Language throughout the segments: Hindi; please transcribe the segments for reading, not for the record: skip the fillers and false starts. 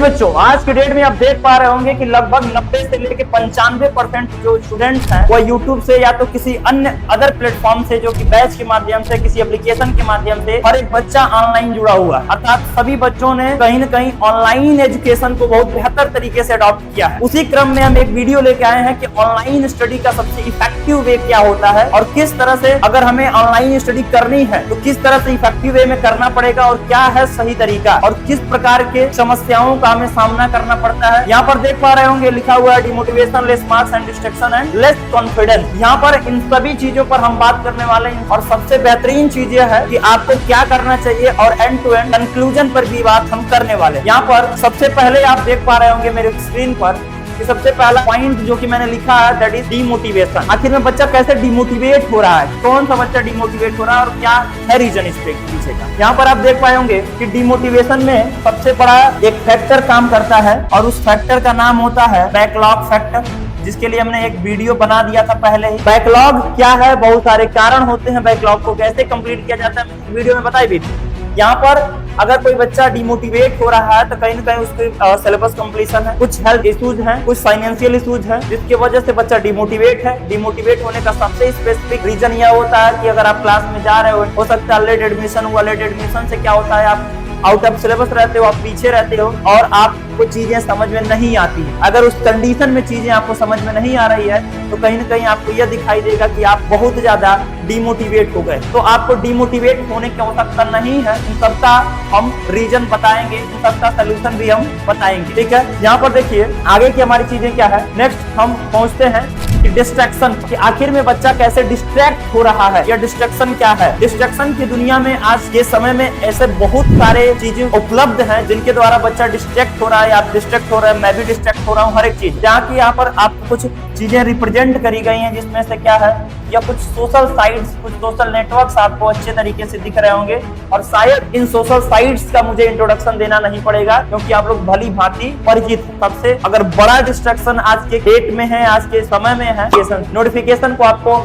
बच्चों, आज की डेट में आप देख पा रहे होंगे कि लगभग 90 से लेकर 95% जो स्टूडेंट्स हैं वो यूट्यूब से या तो किसी अन्य अदर प्लेटफॉर्म से, जो कि बैच के माध्यम से, किसी एप्लीकेशन के माध्यम से हर एक बच्चा ऑनलाइन जुड़ा हुआ है। अर्थात सभी बच्चों ने कहीं न कहीं ऑनलाइन एजुकेशन को बहुत बेहतर तरीके से अडॉप्ट किया है। उसी क्रम में हम एक वीडियो लेके आए हैं कि ऑनलाइन स्टडी का सबसे इफेक्टिव वे क्या होता है और किस तरह से अगर हमें ऑनलाइन स्टडी करनी है तो किस तरह से इफेक्टिव वे में करना पड़ेगा और क्या है सही तरीका और किस प्रकार के समस्याओं का हमें सामना करना पड़ता है। यहाँ पर देख पा रहे होंगे लिखा हुआ है demotivation, less marks and distraction and less confidence. यहाँ पर इन सभी चीजों पर हम बात करने वाले हैं और सबसे बेहतरीन चीज यह है कि आपको क्या करना चाहिए और एंड टू एंड कंक्लूजन पर भी बात हम करने वाले हैं। यहाँ पर सबसे पहले आप देख पा रहे होंगे मेरे स्क्रीन पर कि सबसे पहला पॉइंट जो कि मैंने लिखा है दैट इज डिमोटिवेशन। आखिर में बच्चा कैसे डिमोटिवेट हो रहा है, कौन सा बच्चा डिमोटिवेट हो रहा है और क्या है रीजन इसके पीछे का। यहाँ पर आप देख पाए होंगे कि डिमोटिवेशन में सबसे बड़ा एक फैक्टर काम करता है और उस फैक्टर का नाम होता है बैकलॉग फैक्टर, जिसके लिए हमने एक वीडियो बना दिया था पहले ही। बैकलॉग क्या है, बहुत सारे कारण होते हैं बैकलॉग को कैसे कंप्लीट किया जाता है, वीडियो में बताई भी थी। यहाँ पर अगर कोई बच्चा डिमोटिवेट हो रहा है तो कहीं न कहीं उसके सिलेबस कंप्लीशन है, कुछ हेल्थ इश्यूज हैं, कुछ फाइनेंशियल इश्यूज हैं, जिसकी वजह से बच्चा डिमोटिवेट है। डिमोटिवेट होने का सबसे स्पेसिफिक रीजन यह होता है कि अगर आप क्लास में जा रहे हो सकता है लेट एडमिशन हुआ, लेट एडमिशन से क्या होता है आप आउट ऑफ सिलेबस रहते हो, आप पीछे रहते हो और आपको चीजें समझ में नहीं आती है। अगर उस कंडीशन में चीजें आपको समझ में नहीं आ रही है तो कहीं न कहीं आपको यह दिखाई देगा कि आप बहुत ज्यादा डिमोटिवेट हो गए। तो आपको डिमोटिवेट होने की आवश्यकता नहीं है, इन सबका हम रीजन बताएंगे, इन सबका सोल्यूशन भी हम बताएंगे, ठीक है। यहाँ पर देखिए आगे की हमारी चीजें क्या है। नेक्स्ट हम पहुंचते हैं कि डिस्ट्रैक्शन, कि आखिर में बच्चा कैसे डिस्ट्रैक्ट हो रहा है या डिस्ट्रैक्शन क्या है। डिस्ट्रैक्शन की दुनिया में आज के समय में ऐसे बहुत सारे चीजें उपलब्ध हैं जिनके द्वारा बच्चा डिस्ट्रैक्ट हो रहा है, आप डिस्ट्रैक्ट हो रहे हैं, मैं भी डिस्ट्रैक्ट हो रहा हूँ, हर एक चीज। जहाँ की यहाँ पर आपको कुछ चीजें रिप्रेजेंट करी गई हैं जिसमें से क्या है, या कुछ सोशल साइट्स, कुछ सोशल नेटवर्क्स आपको अच्छे तरीके से दिख रहे होंगे और शायद इन सोशल साइट्स का मुझे इंट्रोडक्शन देना नहीं पड़ेगा क्योंकि आप लोग भली भांति परिचित हैं। सबसे अगर बड़ा डिस्ट्रैक्शन आज के डेट में है, आज के समय में है, नोटिफिकेशन को आपको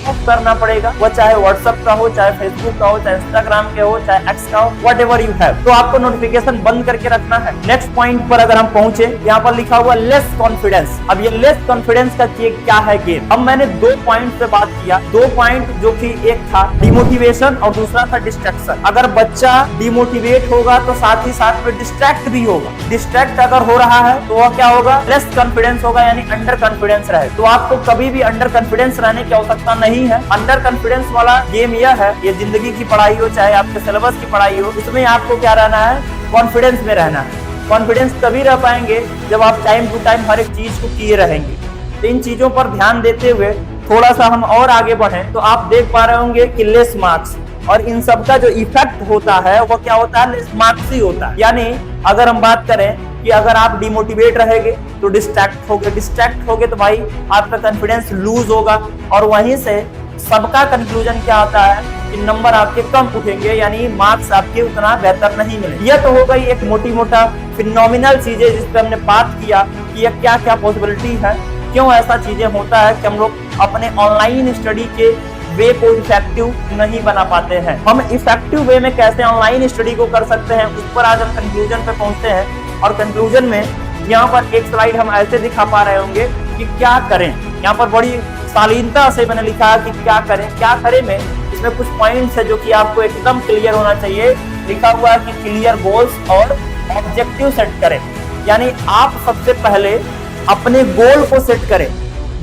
ऑफ करना पड़ेगा, वो चाहे व्हाट्सएप का हो, चाहे फेसबुक का हो, चाहे इंस्टाग्राम के हो, चाहे एक्स का हो, व्हाटएवर यू हैव, तो आपको नोटिफिकेशन बंद करके रखना है। नेक्स्ट पॉइंट पर अगर हम पहुंचे, यहाँ पर लिखा हुआ लेस कॉन्फिडेंस। अब ये लेस कॉन्फिडेंस का क्या है गेम। अब मैंने 2 पॉइंट पे बात किया, 2 पॉइंट जो कि एक था डिमोटिवेशन और दूसरा था डिस्ट्रैक्शन। अगर बच्चा डिमोटिवेट होगा तो साथ ही साथ में डिस्ट्रैक्ट भी होगा। डिस्ट्रैक्ट अगर हो रहा है तो वह क्या होगा, लेस कॉन्फिडेंस होगा, यानी अंडर कॉन्फिडेंस रहे। तो आपको कभी भी अंडर कॉन्फिडेंस रहने की आवश्यकता नहीं है। अंडर कॉन्फिडेंस वाला गेम यह है, ये जिंदगी की पढ़ाई हो चाहे आपके सिलेबस की पढ़ाई हो, उसमें आपको क्या रहना है, कॉन्फिडेंस में रहना है। कॉन्फिडेंस तभी रह पाएंगे जब आप टाइम टू टाइम हर एक चीज को किए रहेंगे। तो इन चीजों पर ध्यान देते हुए थोड़ा सा हम और आगे बढ़े तो आप देख पा रहे होंगे कि लेस मार्क्स और इन सब का जो इफेक्ट होता है वो क्या होता है, लेस मार्क्स ही होता है। यानी अगर हम बात करें कि अगर आप डिमोटिवेट रहेंगे तो डिस्ट्रैक्ट होगे तो भाई आपका कॉन्फिडेंस लूज होगा और वहीं से सबका कंक्लूजन क्या आता है कि नंबर आपके कम उठेंगे, यानी मार्क्स आपके उतना बेहतर नहीं मिलेंगे। यह तो हो गई एक मोटी मोटा फिनोमिनल चीजें जिस पे हमने बात किया कि यह क्या क्या पॉसिबिलिटी है, क्यों ऐसा चीजें होता है कि हम लोग अपने ऑनलाइन स्टडी के वे को इफेक्टिव नहीं बना पाते हैं। हम इफेक्टिव वे में कैसे ऑनलाइन स्टडी को कर सकते हैं उस पर आज हम कंक्लूजन पे पहुंचते हैं। और कंक्लूजन में यहाँ पर एक स्लाइड हम ऐसे दिखा पा रहे होंगे कि क्या करें। यहाँ पर बड़ी शालीनता से मैंने लिखा है कि क्या करें में इसमें कुछ पॉइंट्स है जो कि आपको एकदम क्लियर होना चाहिए। लिखा हुआ है कि क्लियर गोल्स और ऑब्जेक्टिव सेट करें, यानी आप सबसे पहले अपने गोल को सेट करें।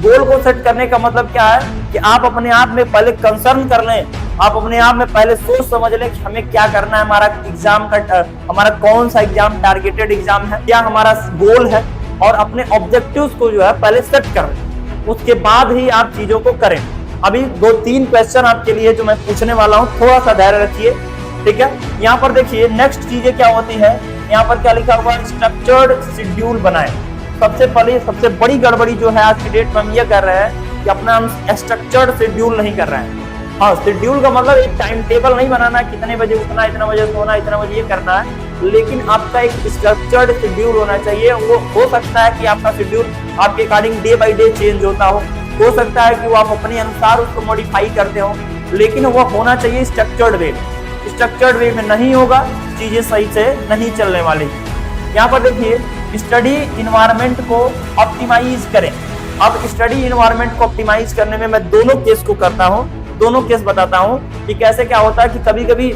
गोल को सेट करने का मतलब क्या है कि आप अपने आप में पहले कंसर्न कर लें, आप अपने आप में पहले सोच समझ लें कि हमें क्या करना है, हमारा एग्जाम का हमारा कौन सा एग्जाम टारगेटेड एग्जाम है, क्या हमारा गोल है, और अपने ऑब्जेक्टिव्स को जो है पहले सेट कर लें। उसके बाद ही आप चीजों को करें। अभी 2-3 क्वेश्चन आपके लिए जो मैं पूछने वाला हूँ, थोड़ा सा धैर्य रखिए, ठीक है। यहाँ पर देखिए नेक्स्ट चीजें क्या होती है। यहाँ पर क्या लिखा हुआ है, स्ट्रक्चर्ड शेड्यूल बनाएं। सबसे पहले सबसे बड़ी गड़बड़ी जो है आज की डेट में हम ये कर रहे हैं कि अपना हम स्ट्रक्चर्ड शेड्यूल नहीं कर रहे हैं। हाँ, शेड्यूल का मतलब एक टाइम टेबल नहीं बनाना, कितने बजे उठना, इतना बजे सोना, इतना बजे ये करना है, लेकिन आपका एक स्ट्रक्चर्ड शेड्यूल होना चाहिए। वो हो सकता है कि आपका शेड्यूल आपके according day by day change होता हो सकता है कि वो आप अपने अनुसार उसको मॉडिफाई करते हो, लेकिन वो होना चाहिए स्ट्रक्चर्ड वे में। स्ट्रक्चर्ड वे में नहीं होगा, चीजें सही से नहीं चलने वाली। यहाँ पर देखिए स्टडी इन्वायरमेंट को ऑप्टिमाइज करें। अब स्टडी इन्वायरमेंट को ऑप्टिमाइज करने में मैं दोनों केस को करता हूँ, दोनों केस बताता हूँ कि कैसे क्या होता है कि कभी कभी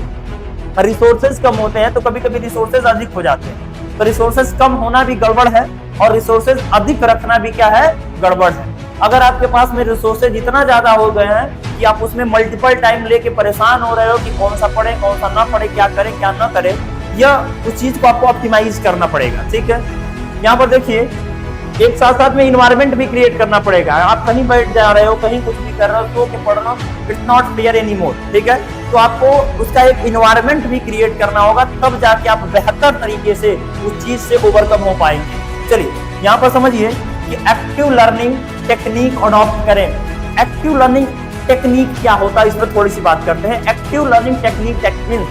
रिसोर्सेज कम होते हैं तो कभी कभी रिसोर्सेज अधिक हो जाते हैं। तो रिसोर्सेज कम होना भी गड़बड़ है और रिसोर्सेज अधिक रखना भी क्या है, गड़बड़ है। अगर आपके पास में रिसोर्सेज इतना ज्यादा हो गए हैं कि आप उसमें मल्टीपल टाइम लेके परेशान हो रहे हो कि कौन सा पढ़े कौन सा ना पढ़े, क्या करें क्या ना करें, यह उस चीज को आपको ऑप्टिमाइज करना पड़ेगा। ठीक है, यहाँ पर देखिए एक साथ साथ में इन्वायरमेंट भी क्रिएट करना पड़ेगा। आप कहीं बैठ जा रहे हो, कहीं कुछ भी कर रहे हो, सो के पढ़ रहे हो, it's not fair any more. ठीक है, तो आपको उसका एक इन्वायरमेंट भी क्रिएट करना होगा, तब जाके आप बेहतर तरीके से उस चीज से ओवरकम हो पाएंगे। चलिए यहाँ पर समझिए कि एक्टिव लर्निंग टेक्निक अडॉप्ट करें। एक्टिव लर्निंग टेक्निक क्या होता है, इस पर थोड़ी सी बात करते हैं। एक्टिव लर्निंग टेक्निक मींस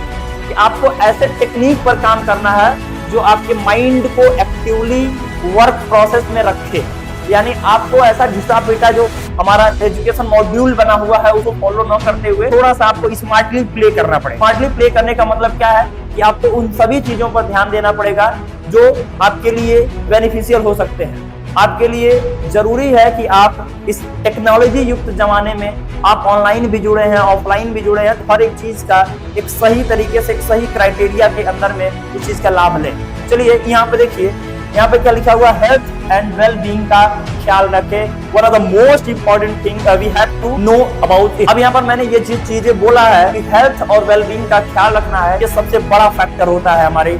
कि आपको ऐसे टेक्निक पर काम करना है जो आपके माइंड को एक्टिवली वर्क प्रोसेस में रखे, यानी आपको ऐसा घिसा पीटा जो हमारा एजुकेशन मॉड्यूल बना हुआ है उसको फॉलो न करते हुए थोड़ा सा आपको स्मार्टली प्ले करना पड़ेगा। स्मार्टली प्ले करने का मतलब क्या है कि आपको उन सभी चीजों पर ध्यान देना पड़ेगा जो आपके लिए बेनिफिशियल हो सकते हैं। आपके लिए जरूरी है कि आप इस टेक्नोलॉजी युक्त जमाने में आप ऑनलाइन भी जुड़े हैं, ऑफलाइन भी जुड़े हैं, तो हर एक चीज का एक सही तरीके से, एक सही क्राइटेरिया के अंदर में उस चीज का लाभ लें। चलिए यहाँ पे देखिए, यहाँ पे क्या लिखा हुआ, हेल्थ एंड वेल बीइंग का ख्याल रखें। One of the most important thing we have to know about it. अब यहाँ पर मैंने ये चीजें बोला है कि हेल्थ और वेल बीइंग का ख्याल रखना है, ये सबसे बड़ा फैक्टर होता है हमारे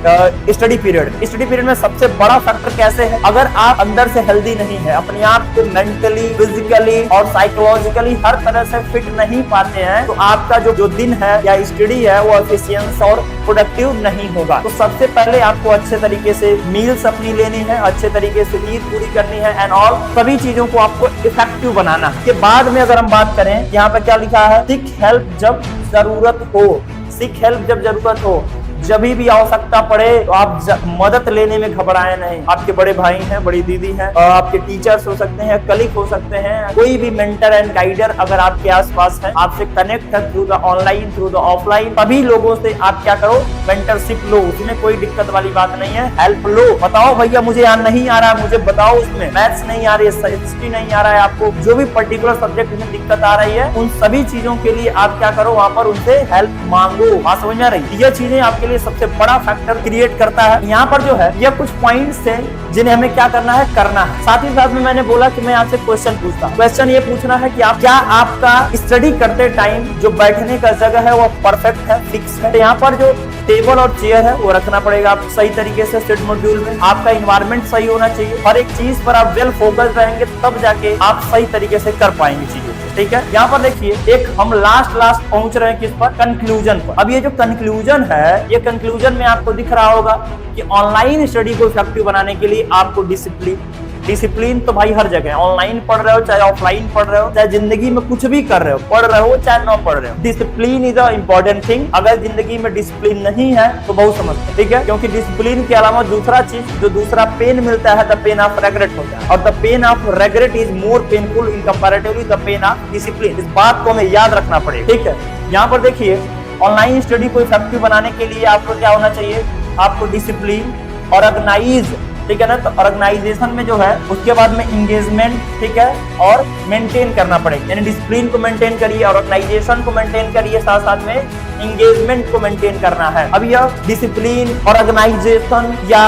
स्टडी पीरियड। स्टडी पीरियड में सबसे बड़ा फैक्टर कैसे है, अगर आप अंदर से हेल्दी नहीं है, अपने आप को मेंटली, फिजिकली और साइकोलॉजिकली हर तरह से फिट नहीं पाते हैं, तो आपका जो दिन है या स्टडी है वो एफिशिएंट और प्रोडक्टिव नहीं होगा। तो सबसे पहले आपको अच्छे तरीके से मील्स अपनी लेनी है, अच्छे तरीके से नींद पूरी करनी है एंड ऑल, सभी चीजों को आपको इफेक्टिव बनाना है। के बाद में अगर हम बात करें, यहाँ पे क्या लिखा है, सीक हेल्प जब जरूरत हो। सीक हेल्प जब जरूरत हो, जब भी आवश्यकता पड़े तो आप मदद लेने में घबराएं नहीं। आपके बड़े भाई हैं, बड़ी दीदी हैं, आपके टीचर्स हो सकते हैं, कलीग हो सकते हैं, कोई भी मेंटर एंड गाइडर अगर आपके आसपास है, आपसे कनेक्ट है through the online, through the offline, सभी लोगों से आप क्या करो, मेंटरशिप लो। उसमें कोई दिक्कत वाली बात नहीं है, हेल्प लो। बताओ भैया मुझे यहाँ नहीं आ रहा है, मुझे बताओ, उसमें मैथ्स नहीं आ रही है, हिस्ट्री नहीं आ रहा है, आपको जो भी पर्टिकुलर सब्जेक्ट में दिक्कत आ रही है, उन सभी चीजों के लिए आप क्या करो, वहाँ पर उनसे हेल्प मांगो। बात समझ में आ रही? ये चीजें आपके लिए सबसे बड़ा फैक्टर क्रिएट करता है। यहाँ पर जो है ये कुछ पॉइंट्स हैं जिन्हें हमें क्या करना है, करना है। साथ ही साथ में मैंने बोला कि मैं आपसे क्वेश्चन पूछता हूँ। क्वेश्चन ये पूछना है कि आप क्या आपका स्टडी करते टाइम जो बैठने का जगह है वो परफेक्ट है, फिक्स है। तो यहाँ पर जो टेबल और चेयर है वो रखना पड़ेगा आप सही तरीके से सेट मॉड्यूल में। आपका इन्वायरमेंट सही होना चाहिए, हर एक चीज पर आप वेल फोकस रहेंगे तब जाके आप सही तरीके से कर पाएंगे चीजों को। ठीक है, यहाँ पर देखिए एक हम लास्ट पहुंच रहे हैं किस पर, कंक्लूजन पर। अब ये जो कंक्लूजन है, ये कंक्लूजन में आपको दिख रहा होगा कि ऑनलाइन स्टडी को इफेक्टिव बनाने के लिए आपको डिसिप्लिन तो भाई हर जगह, ऑनलाइन पढ़ रहे हो चाहे ऑफलाइन पढ़ रहे हो, चाहे जिंदगी में कुछ भी कर रहे हो, पढ़ रहे हो चाहे ना पढ़ रहे हो, discipline is a important thing. अगर जिंदगी में डिसिप्लिन नहीं है तो बहुत समझते, ठीक है, क्योंकि डिसिप्लिन के अलावा दूसरा चीज जो दूसरा पेन मिलता है, द पेन ऑफ रेग्रेट होता है, और the pain of regret is more painful in comparatively the pain of discipline. इस बात को हमें याद रखना पड़ेगा। ठीक है, यहाँ पर देखिए ऑनलाइन स्टडी को इफेक्टिव बनाने के लिए आपको क्या होना चाहिए, आपको डिसिप्लिन, ऑर्गेनाइज, ठीक है ना, तो ऑर्गेनाइजेशन में जो है उसके बाद में इंगेजमेंट, ठीक है, और मेंटेन करना पड़ेगा। यानी डिसिप्लिन को मेंटेन करिए, ऑर्गेनाइजेशन को मेंटेन करिए, साथ साथ में इंगेजमेंट को मेंटेन करना है। अब यह डिसिप्लिन, ऑर्गेनाइजेशन या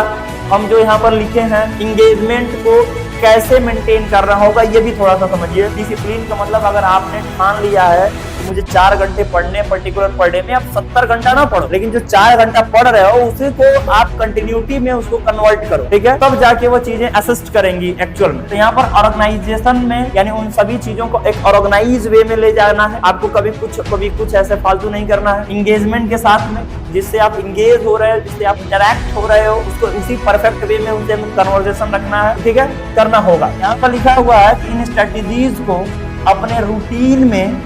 हम जो यहाँ पर लिखे हैं इंगेजमेंट को कैसे मेंटेन करना होगा ये भी थोड़ा सा समझिए। डिसिप्लिन का मतलब अगर आपने ठान लिया है कि मुझे 4 घंटे पढ़ने, पर्टिकुलर पर डे में, आप 70 घंटा ना पढ़ो, लेकिन जो 4 घंटा पढ़ रहे हो उसी को आप कंटिन्यूटी में उसको कन्वर्ट करो, ठीक है, तब जाके वो चीजें असिस्ट करेंगी एक्चुअल में। तो यहाँ पर ऑर्गेनाइजेशन में यानी उन सभी चीजों को एक ऑर्गेनाइज वे में ले जाना है आपको, कभी कुछ ऐसे फालतू नहीं करना है। इंगेजमेंट के साथ में जिससे आप इंगेज हो रहे हो, जिससे आप इंटरैक्ट हो रहे हो, उसको उसी परफेक्ट वे में उनसे कन्वर्सेशन रखना है, ठीक है, करना होगा। यहाँ पर लिखा हुआ है कि इन स्ट्रेटेजीज को अपने रूटीन में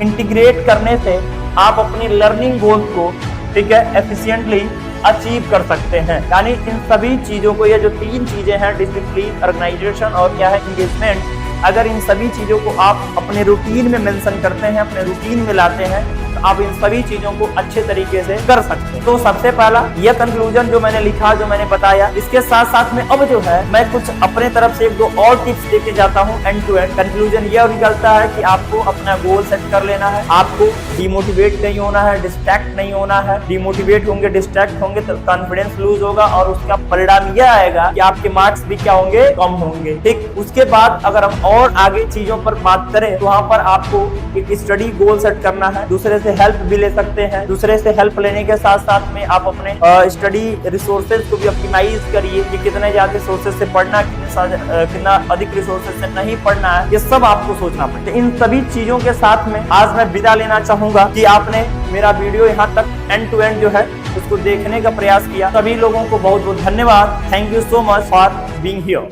इंटीग्रेट करने से आप अपनी लर्निंग गोल को, ठीक है, एफिशिएंटली अचीव कर सकते हैं। यानी इन सभी चीजों को, ये जो 3 चीजें हैं, डिसिप्लिन, ऑर्गेनाइजेशन और क्या है, इंगेजमेंट, अगर इन सभी चीजों को आप अपने रूटीन में मेंशन करते हैं, अपने रूटीन में लाते हैं, तो आप इन सभी चीजों को अच्छे तरीके से कर सकते हैं। तो सबसे पहला यह कंक्लूजन जो मैंने लिखा, जो मैंने बताया, इसके साथ साथ में अब जो है मैं कुछ अपने तरफ से 1-2 और टिप्स देके जाता हूँ। एंड टू एंड कंक्लूजन यह निकलता है कि आपको अपना गोल सेट कर लेना है, आपको डिमोटिवेट नहीं होना है, डिस्ट्रैक्ट नहीं होना है। डिमोटिवेट होंगे, डिस्ट्रैक्ट होंगे तो कॉन्फिडेंस लूज होगा और उसका परिणाम यह आएगा कि आपके मार्क्स भी क्या होंगे, कम होंगे। ठीक, उसके बाद अगर हम और आगे चीजों पर बात करें तो वहां पर आपको एक स्टडी गोल सेट करना है, दूसरे से हेल्प भी ले सकते हैं। दूसरे से हेल्प लेने के साथ साथ में आप अपने स्टडी रिसोर्सेज को भी ऑप्टिमाइज करिए कि कितने ज्यादा सोर्सेज से पढ़ना, कितना अधिक रिसोर्सेज से नहीं पढ़ना है, ये सब आपको सोचना पड़ेगा। इन सभी चीजों के साथ में आज मैं विदा लेना चाहूंगा कि आपने मेरा वीडियो यहाँ तक एंड टू एंड जो है उसको देखने का प्रयास किया। सभी लोगों को बहुत बहुत धन्यवाद। Thank you so much for being here.